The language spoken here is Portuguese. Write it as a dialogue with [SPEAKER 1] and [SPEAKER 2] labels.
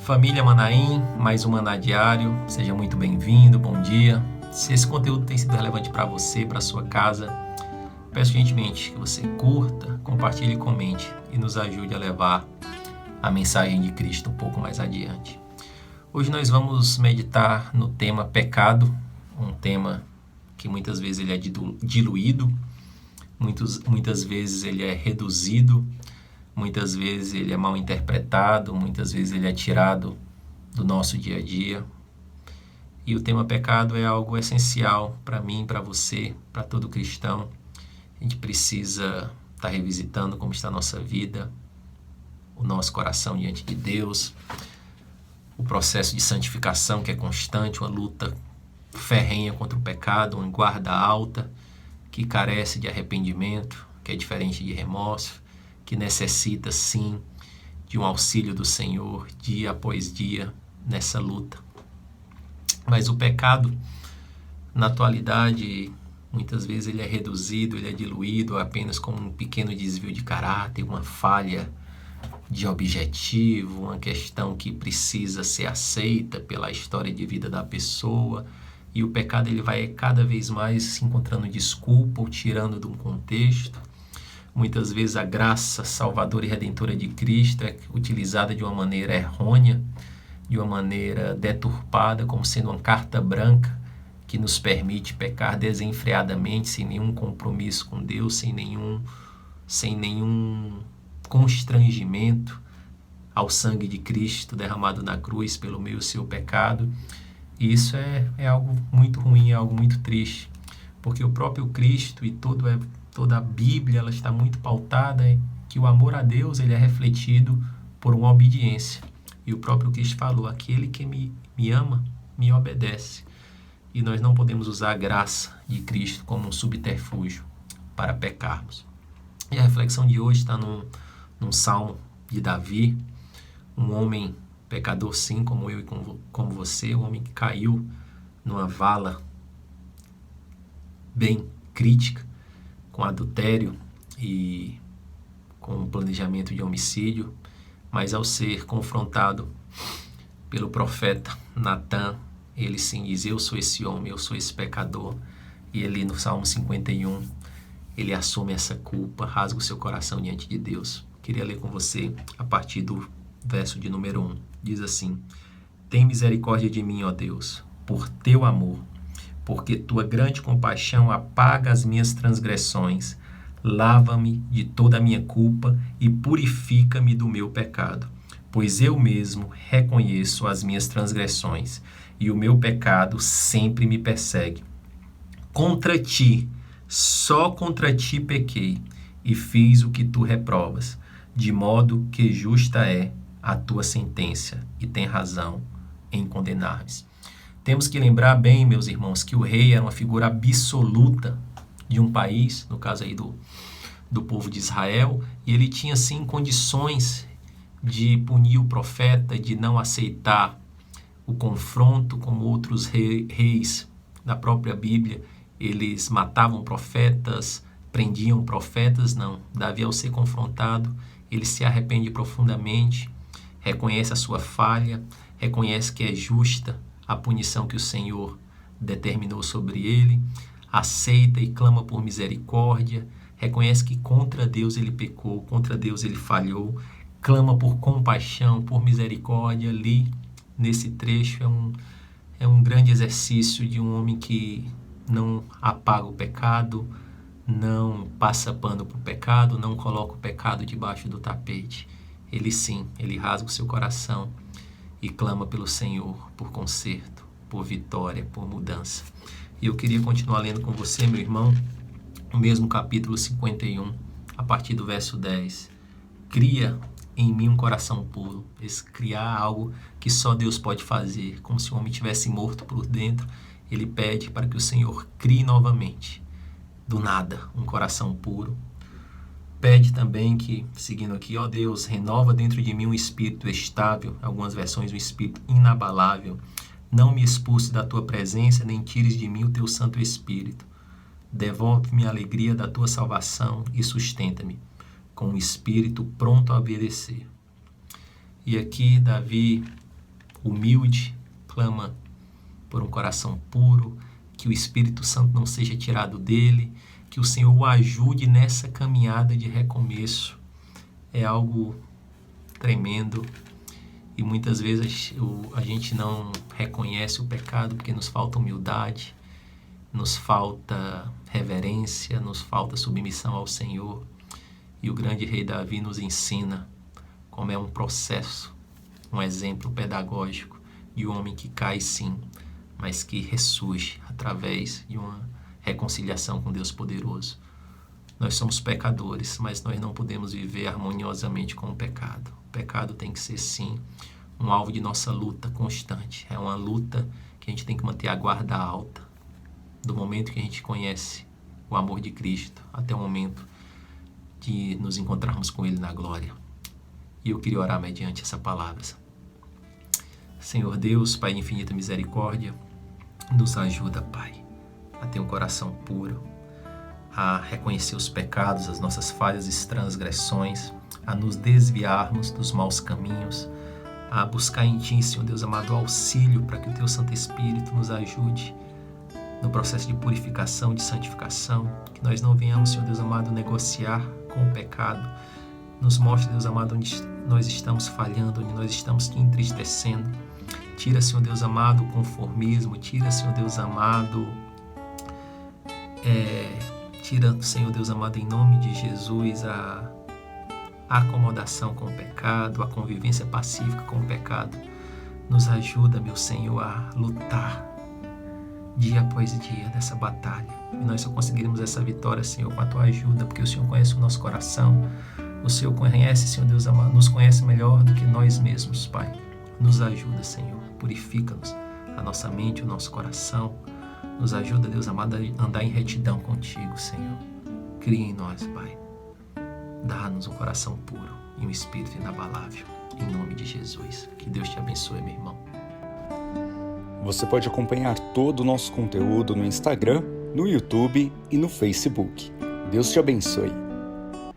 [SPEAKER 1] Família Manaim, mais um Maná Diário, seja muito bem-vindo, bom dia. Se esse conteúdo tem sido relevante para você, para sua casa, peço gentilmente que você curta, compartilhe e comente e nos ajude a levar a mensagem de Cristo um pouco mais adiante. Hoje nós vamos meditar no tema pecado, um tema que muitas vezes ele é diluído, muitas vezes ele é reduzido, muitas vezes ele é mal interpretado, muitas vezes ele é tirado do nosso dia a dia. E o tema pecado é algo essencial para mim, para você, para todo cristão. A gente precisa estar revisitando como está a nossa vida, o nosso coração diante de Deus, o processo de santificação que é constante, uma luta ferrenha contra o pecado, uma guarda alta que carece de arrependimento, que é diferente de remorso, que necessita sim de um auxílio do Senhor dia após dia nessa luta. Mas o pecado, na atualidade, muitas vezes ele é reduzido, ele é diluído apenas como um pequeno desvio de caráter, uma falha de objetivo, uma questão que precisa ser aceita pela história de vida da pessoa. E o pecado ele vai cada vez mais se encontrando desculpa ou tirando de um contexto. Muitas vezes a graça salvadora e redentora de Cristo é utilizada de uma maneira errônea, de uma maneira deturpada, como sendo uma carta branca que nos permite pecar desenfreadamente, sem nenhum compromisso com Deus, sem nenhum constrangimento ao sangue de Cristo derramado na cruz pelo meu e seu pecado. E isso é algo muito ruim, é algo muito triste, porque o próprio Cristo e toda a Bíblia ela está muito pautada em que o amor a Deus ele é refletido por uma obediência. E o próprio Cristo falou, aquele que me ama, me obedece. E nós não podemos usar a graça de Cristo como um subterfúgio para pecarmos. E a reflexão de hoje está num salmo de Davi, um homem pecador sim, como eu e como você, um homem que caiu numa vala bem crítica, com adultério e com planejamento de homicídio, mas ao ser confrontado pelo profeta Natan, ele sim diz, eu sou esse homem, eu sou esse pecador. E ele no Salmo 51, ele assume essa culpa, rasga o seu coração diante de Deus. Queria ler com você a partir do verso de número 1. Diz assim, tem misericórdia de mim, ó Deus, por teu amor, porque tua grande compaixão apaga as minhas transgressões, lava-me de toda a minha culpa e purifica-me do meu pecado. Pois eu mesmo reconheço as minhas transgressões e o meu pecado sempre me persegue. Contra ti, só contra ti pequei e fiz o que tu reprovas, de modo que justa é a tua sentença e tem razão em condenar-me. Temos que lembrar bem, meus irmãos, que o rei era uma figura absoluta de um país, no caso aí do povo de Israel, e ele tinha sim condições de punir o profeta, de não aceitar o confronto como outros reis da própria Bíblia. Eles matavam profetas, prendiam profetas, não. Davi, ao ser confrontado, ele se arrepende profundamente, reconhece a sua falha, reconhece que é justa a punição que o Senhor determinou sobre ele, aceita e clama por misericórdia, reconhece que contra Deus ele pecou, contra Deus ele falhou, clama por compaixão, por misericórdia. Ali, nesse trecho, é um grande exercício de um homem que não apaga o pecado, não passa pano para o pecado, não coloca o pecado debaixo do tapete. Ele sim, ele rasga o seu coração e clama pelo Senhor por conserto, por vitória, por mudança. E eu queria continuar lendo com você, meu irmão, o mesmo capítulo 51, a partir do verso 10. Cria em mim um coração puro. Criar algo que só Deus pode fazer, como se o homem tivesse morto por dentro. Ele pede para que o Senhor crie novamente, do nada, um coração puro. Pede também que, seguindo aqui, ó Deus, renova dentro de mim um espírito estável, algumas versões um espírito inabalável. Não me expulse da tua presença, nem tires de mim o teu Santo Espírito. Devolve-me a alegria da tua salvação e sustenta-me com um espírito pronto a obedecer. E aqui Davi humilde, clama por um coração puro, que o Espírito Santo não seja tirado dele, que o Senhor o ajude nessa caminhada de recomeço. É algo tremendo e muitas vezes a gente não reconhece o pecado porque nos falta humildade, nos falta reverência, nos falta submissão ao Senhor. E o grande rei Davi nos ensina como é um processo, um exemplo pedagógico de um homem que cai sim, mas que ressurge através de uma reconciliação com Deus poderoso. Nós somos pecadores, mas nós não podemos viver harmoniosamente com o pecado. O pecado tem que ser sim um alvo de nossa luta constante. É uma luta que a gente tem que manter a guarda alta, do momento que a gente conhece o amor de Cristo até o momento de nos encontrarmos com Ele na glória. E eu queria orar mediante essa palavra. Senhor Deus, Pai de infinita misericórdia, nos ajuda, Pai, a ter um coração puro, a reconhecer os pecados, as nossas falhas e transgressões, a nos desviarmos dos maus caminhos, a buscar em Ti, Senhor Deus amado, auxílio para que o Teu Santo Espírito nos ajude no processo de purificação, de santificação, que nós não venhamos, Senhor Deus amado, negociar com o pecado. Nos mostre, Deus amado, onde nós estamos falhando, onde nós estamos te entristecendo. Tira, Senhor Deus amado, o conformismo, tira, Senhor Deus amado, tira, Senhor Deus amado, em nome de Jesus, a acomodação com o pecado, a convivência pacífica com o pecado. Nos ajuda, meu Senhor, a lutar dia após dia nessa batalha. E nós só conseguiremos essa vitória, Senhor, com a Tua ajuda, porque o Senhor conhece o nosso coração. O Senhor conhece, Senhor Deus amado, nos conhece melhor do que nós mesmos, Pai. Nos ajuda, Senhor, purifica-nos, a nossa mente, o nosso coração. Nos ajuda, Deus amado, a andar em retidão contigo, Senhor. Cria em nós, Pai. Dá-nos um coração puro e um espírito inabalável. Em nome de Jesus. Que Deus te abençoe, meu irmão.
[SPEAKER 2] Você pode acompanhar todo o nosso conteúdo no Instagram, no YouTube e no Facebook. Deus te abençoe.